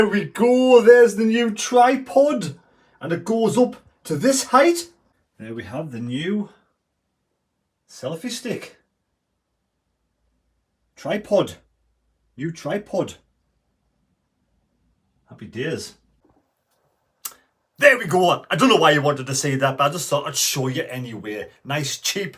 There we go, there's the new tripod, and it goes up to this height. There we have the new selfie stick. Tripod. New tripod. Happy days. There we go. I don't know why you wanted to say that, but I just thought I'd show you anyway. Nice cheap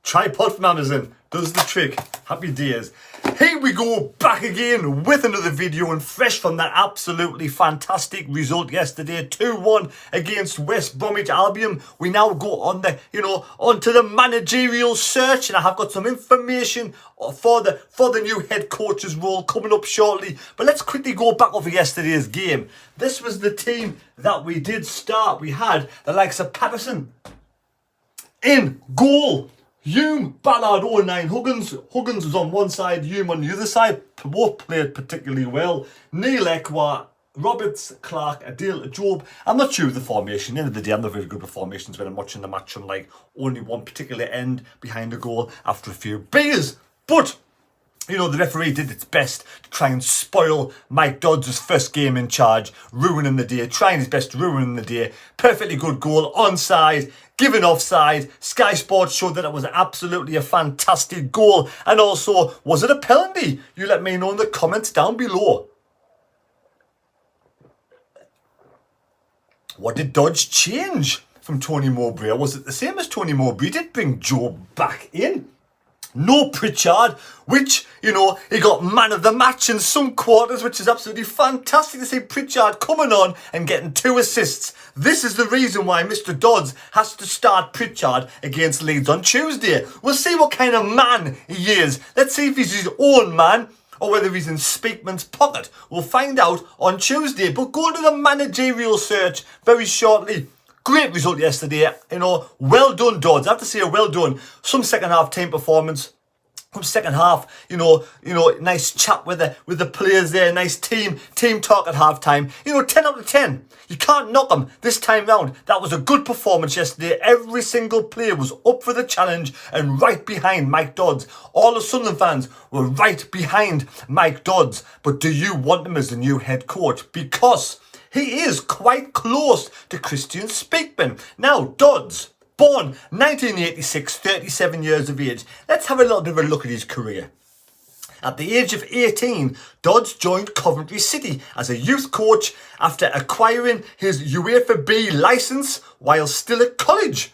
tripod from Amazon. Does the trick. Happy days. Here we go, back again with another video, and fresh from that absolutely fantastic result yesterday, 2-1 against West Bromwich Albion. We now go on onto the managerial search, and I have got some information for the new head coach's role coming up shortly. But let's quickly go back over yesterday's game. This was the team that we did start. We had the likes of Patterson in goal. Hume, Ballard, 09, Huggins was on one side, Hume on the other side. Both played particularly well. Neil Ekwa, Roberts, Clark, Adil, Job. I'm not sure of the formation. At the end of the day, I'm not very good with formations when I'm watching the match from like only one particular end behind the goal after a few beers. But the referee did its best to try and spoil Mike Dodds' first game in charge, ruining the day, trying his best to ruin the day. Perfectly good goal, onside, given offside. Sky Sports showed that it was absolutely a fantastic goal. And also, was it a penalty? You let me know in the comments down below. What did Dodds change from Tony Mowbray? Or was it the same as Tony Mowbray? He did bring Job back in. No Pritchard, which, he got man of the match in some quarters, which is absolutely fantastic to see Pritchard coming on and getting 2 assists. This is the reason why Mr. Dodds has to start Pritchard against Leeds on Tuesday. We'll see what kind of man he is. Let's see if he's his own man or whether he's in Speakman's pocket. We'll find out on Tuesday. But go to the managerial search very shortly. Great result yesterday, well done Dodds. I have to say well done. Some second half team performance. Some second half, nice chat with the players there, nice team talk at half time. 10 out of 10. You can't knock them this time round. That was a good performance yesterday. Every single player was up for the challenge and right behind Mike Dodds. All the Sunderland fans were right behind Mike Dodds. But do you want him as the new head coach? Because he is quite close to Christian Speakman. Now, Dodds, born 1986, 37 years of age. Let's have a little bit of a look at his career. At the age of 18, Dodds joined Coventry City as a youth coach after acquiring his UEFA B licence while still at college.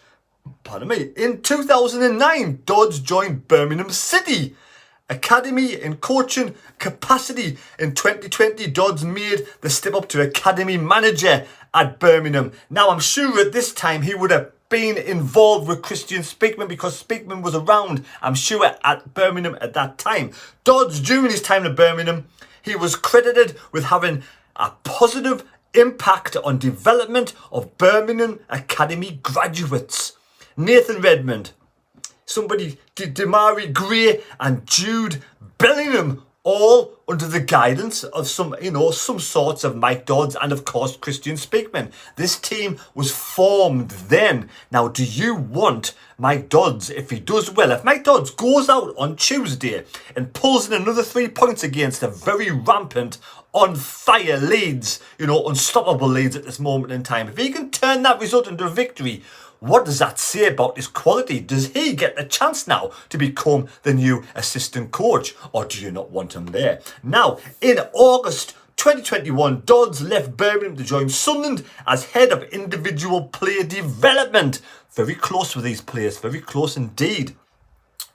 Pardon me. In 2009, Dodds joined Birmingham City Academy in coaching capacity. In 2020, Dodds made the step up to academy manager at Birmingham. Now, I'm sure at this time he would have been involved with Christian Speakman because Speakman was around, I'm sure, at Birmingham at that time. Dodds, during his time at Birmingham, he was credited with having a positive impact on development of Birmingham Academy graduates. Nathan Redmond, Damari Gray and Jude Bellingham, all under the guidance of some sorts of Mike Dodds and, of course, Christian Speakman. This team was formed then. Now, do you want Mike Dodds, if he does well, if Mike Dodds goes out on Tuesday and pulls in another 3 points against a very rampant, on fire Leeds, unstoppable Leeds at this moment in time, if he can turn that result into a victory, what does that say about his quality? Does he get the chance now to become the new assistant coach? Or do you not want him there? Now, in August 2021, Dodds left Birmingham to join Sunderland as head of individual player development. Very close with these players, very close indeed.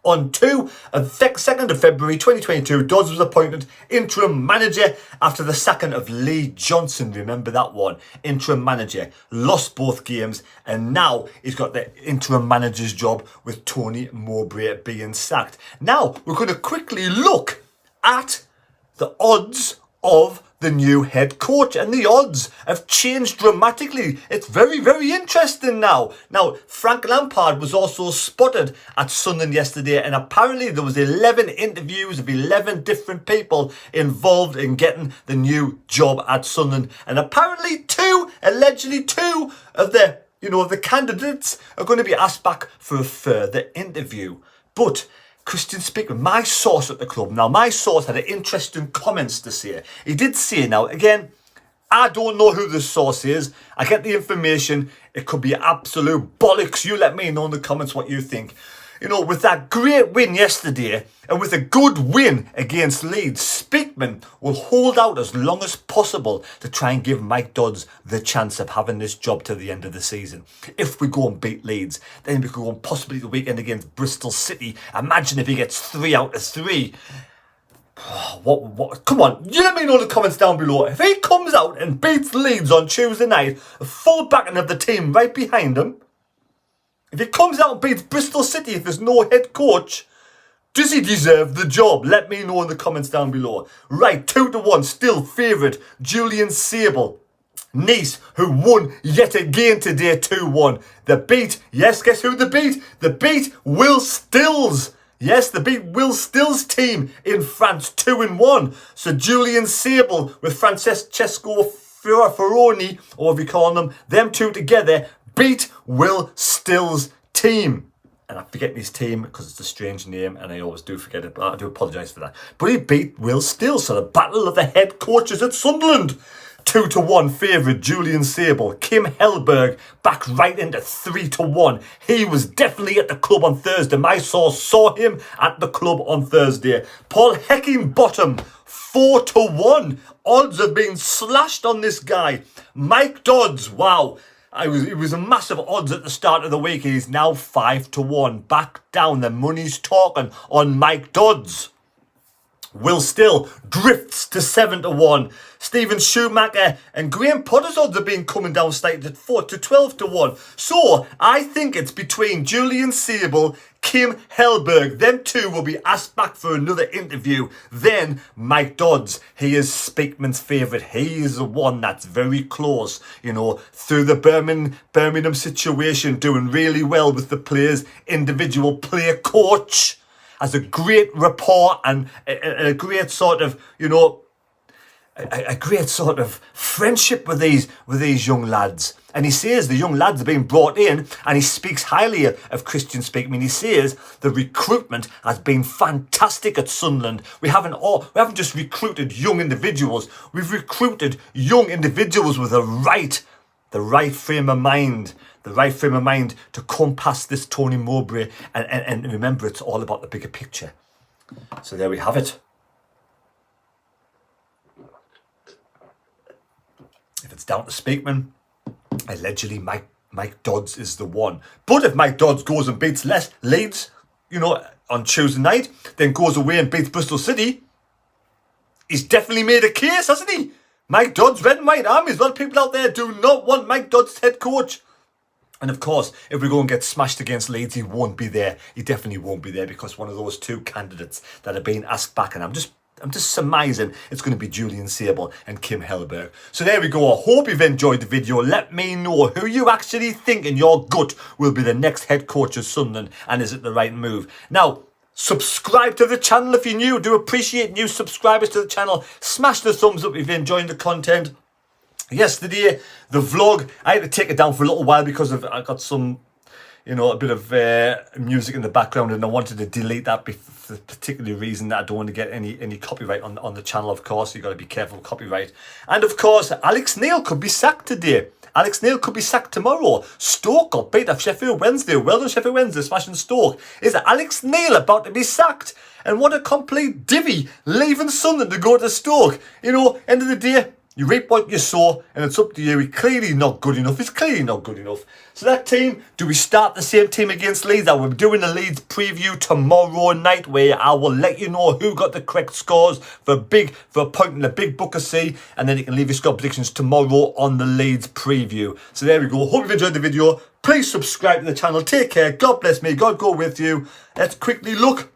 On 2nd of February 2022, Dodds was appointed interim manager after the sacking of Lee Johnson. Remember that one? Interim manager. Lost both games, and now he's got the interim manager's job with Tony Mowbray being sacked. Now, we're going to quickly look at the odds of the new head coach, and the odds have changed dramatically. It's very, very interesting now. Now, Frank Lampard was also spotted at Sunderland yesterday, and apparently there was 11 interviews of 11 different people involved in getting the new job at Sunderland, and apparently allegedly two of the candidates are going to be asked back for a further interview. But Christian Speakman, my source at the club. Now, my source had an interesting comments to say. He did say, now, again, I don't know who the source is. I get the information. It could be absolute bollocks. You let me know in the comments what you think. You know, with that great win yesterday and with a good win against Leeds, Speakman will hold out as long as possible to try and give Mike Dodds the chance of having this job to the end of the season. If we go and beat Leeds, then we could go and possibly the weekend against Bristol City. Imagine if he gets 3 out of 3. What? Come on, you let me know in the comments down below. If he comes out and beats Leeds on Tuesday night, a full backing of the team right behind him, if he comes out and beats Bristol City, if there's no head coach, does he deserve the job? Let me know in the comments down below. Right, 2-1, still favourite, Julian Sable. Nice, who won yet again today, 2-1. The beat, yes, guess who the beat? The beat Will Stills. Yes, the beat Will Stills' team in France, 2-1. So Julian Sable with Francesco Ferroni, or whatever you call them two together, beat Will Stills' team. And I forget his team because it's a strange name and I always do forget it, but I do apologise for that. But he beat Will Stills, so the battle of the head coaches at Sunderland. 2-1 favourite Julian Sable. Kim Hellberg back right into 3-1. He was definitely at the club on Thursday. My source saw him at the club on Thursday. Paul Heckingbottom, 4-1. Odds have been slashed on this guy. Mike Dodds, wow. It was a massive odds at the start of the week. He's now 5-1. Back down. The money's talking on Mike Dodds. Will Still drifts to 7-1. Stephen Schumacher and Graham Potter's odds have been coming down slightly to 12-1. So I think it's between Julian Sable, Kim Hellberg. Them two will be asked back for another interview. Then Mike Dodds. He is Speakman's favourite. He is the one that's very close, you know, through the Birmingham situation, doing really well with the players, individual player coach. Has a great rapport and a great sort of, you know, a great sort of friendship with these young lads. And he says the young lads are being brought in, and he speaks highly of Christian Speakman. He says the recruitment has been fantastic at Sunderland. We haven't just recruited young individuals. We've recruited young individuals with the right frame of mind. The right frame of mind to come past this Tony Mowbray. And remember, it's all about the bigger picture. So there we have it. If it's down to Speakman, allegedly Mike Dodds is the one. But if Mike Dodds goes and beats Leeds, you know, on Tuesday night, then goes away and beats Bristol City, he's definitely made a case, hasn't he? Mike Dodds, Red and White Armies. A lot of people out there do not want Mike Dodds head coach. And of course, if we go and get smashed against Leeds, he won't be there. He definitely won't be there because one of those two candidates that are being asked back, and I'm just surmising it's going to be Julian Sable and Kim Hellberg. So there we go. I hope you've enjoyed the video. Let me know who you actually think in your gut will be the next head coach of Sunderland, and is it the right move? Now, subscribe to the channel if you're new. Do appreciate new subscribers to the channel. Smash the thumbs up if you're enjoying the content. Yesterday, the vlog, I had to take it down for a little while because I got some, you know, a bit of music in the background, and I wanted to delete that for the particular reason that I don't want to get any copyright on the channel, of course. You've got to be careful of copyright. And of course, Alex Neil could be sacked today. Alex Neil could be sacked tomorrow. Stoke got beat off Sheffield Wednesday. Well done, Sheffield Wednesday, smashing Stoke. Is Alex Neil about to be sacked? And what a complete divvy, leaving Sunderland to go to Stoke. You know, end of the day, you reap what you sow, and it's up to you. He's clearly not good enough. He's clearly not good enough. So that team, do we start the same team against Leeds? I will be doing a Leeds preview tomorrow night where I will let you know who got the correct scores for a point in the big book of C, and then you can leave your score predictions tomorrow on the Leeds preview. So there we go. Hope you've enjoyed the video. Please subscribe to the channel. Take care. God bless me. God go with you. Let's quickly look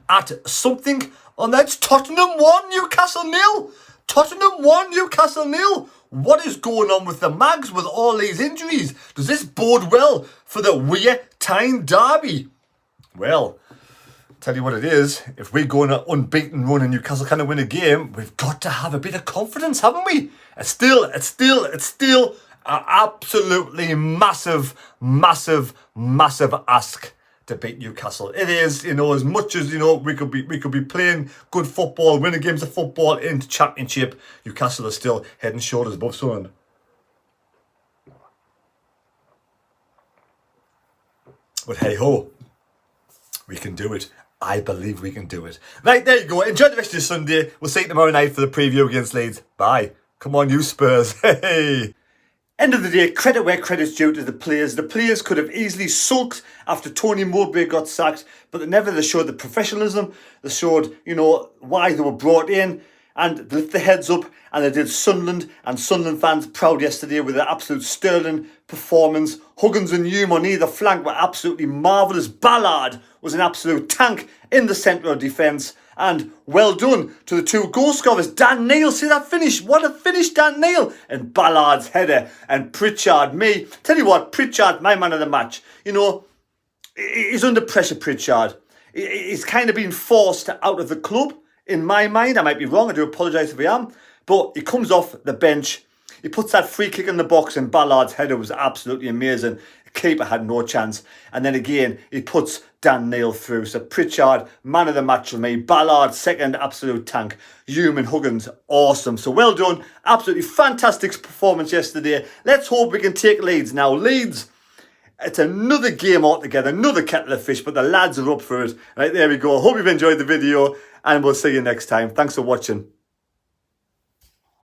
at something on that. It's Tottenham 1, Newcastle 0. Tottenham 1, Newcastle 0. What is going on with the Mags with all these injuries? Does this bode well for the Weir Tyne derby? Well, tell you what it is. If we're going an unbeaten run and Newcastle kind of win a game, we've got to have a bit of confidence, haven't we? It's still an absolutely massive ask to beat Newcastle. It is, you know, as much as, you know, we could be playing good football, winning games of football into Championship, Newcastle are still head and shoulders above Sunderland. But hey ho, we can do it. I believe we can do it. Right, there you go. Enjoy the rest of your Sunday. We'll see you tomorrow night for the preview against Leeds. Bye. Come on, you Spurs. Hey. End of the day, credit where credit's due to the players. The players could have easily sulked after Tony Mowbray got sacked, but they showed the professionalism. They showed, you know, why they were brought in, and they lifted their heads up, and they did Sunderland and Sunderland fans proud yesterday with their absolute sterling performance. Huggins and Hume on either flank were absolutely marvellous. Ballard was an absolute tank in the centre of defence. And well done to the two goal scorers. Dan Neil, see that finish? What a finish, Dan Neil. And Ballard's header. And Pritchard, me. Tell you what, Pritchard, my man of the match. You know, he's under pressure, Pritchard. He's kind of been forced out of the club, in my mind. I might be wrong. I do apologise if I am. But he comes off the bench. He puts that free kick in the box, and Ballard's header was absolutely amazing. The keeper had no chance. And then again, he puts Dan Neil through. So Pritchard, man of the match for me. Ballard, second absolute tank. Hume and Huggins, awesome. So well done. Absolutely fantastic performance yesterday. Let's hope we can take Leeds now. Leeds, it's another game altogether, another kettle of fish, but the lads are up for it. Right, there we go. Hope you've enjoyed the video, and we'll see you next time. Thanks for watching.